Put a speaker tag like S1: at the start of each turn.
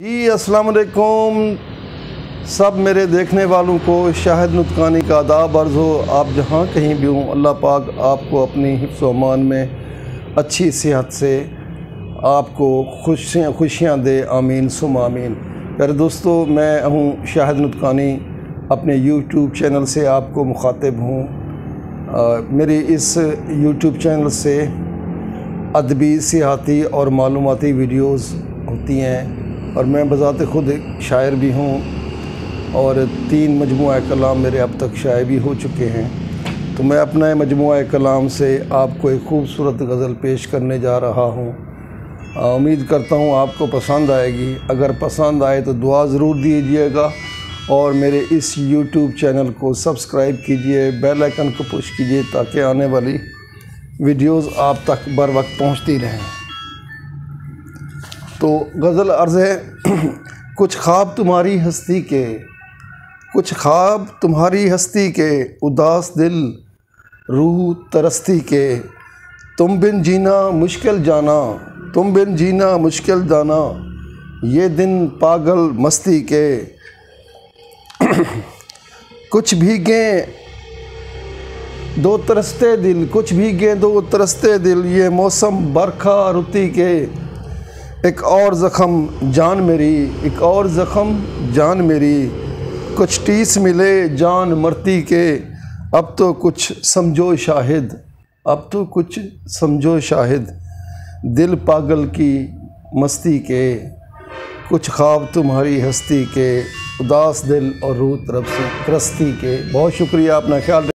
S1: जी अस्सलाम वालेकुम सब मेरे देखने वालों को शाहिद नुतकानी का आदाब अर्ज़ हो। आप जहाँ कहीं भी हों, अल्लाह पाक आपको अपनी हिफ्ज़ व अमान में अच्छी सेहत से आपको खुशियाँ दे, आमीन सुम आमीन। प्यारे दोस्तों, मैं हूँ शाहिद नुतकानी, अपने यूट्यूब चैनल से आपको मुखातिब हूँ। मेरी इस यूट्यूब चैनल से अदबी, सियाहती और मालूमाती वीडियोज़ होती हैं और मैं बज़ाते ख़ुद एक शायर भी हूँ और 3 मजमूआ कलाम मेरे अब तक शाये भी हो चुके हैं। तो मैं अपना मजमूआ कलाम से आपको एक ख़ूबसूरत गज़ल पेश करने जा रहा हूँ। उम्मीद करता हूँ आपको पसंद आएगी। अगर पसंद आए तो दुआ ज़रूर दीजिएगा और मेरे इस यूट्यूब चैनल को सब्सक्राइब कीजिए, बेल आइकन को पुश कीजिए ताकि आने वाली वीडियोज़ आप तक बर वक्त पहुँचती रहें। तो गज़ल अर्ज़ है कुछ ख्वाब तुम्हारी हस्ती के, कुछ ख्वाब तुम्हारी हस्ती के, उदास दिल रूह तरसती के, तुम बिन जीना मुश्किल जाना, तुम बिन जीना मुश्किल जाना, ये दिन पागल मस्ती के। कुछ भीगे दो तरसते दिल, कुछ भीगे दो तरसते दिल, ये मौसम बरखा रुती के। एक और ज़ख़म जान मेरी, एक और ज़ख़म जान मेरी, कुछ टीस मिले जान मरती के। अब तो कुछ समझो शाहिद, अब तो कुछ समझो शाहिद, दिल पागल की मस्ती के। कुछ ख्वाब तुम्हारी हस्ती के, उदास दिल और रूह तरसती के। बहुत शुक्रिया, अपना ख्याल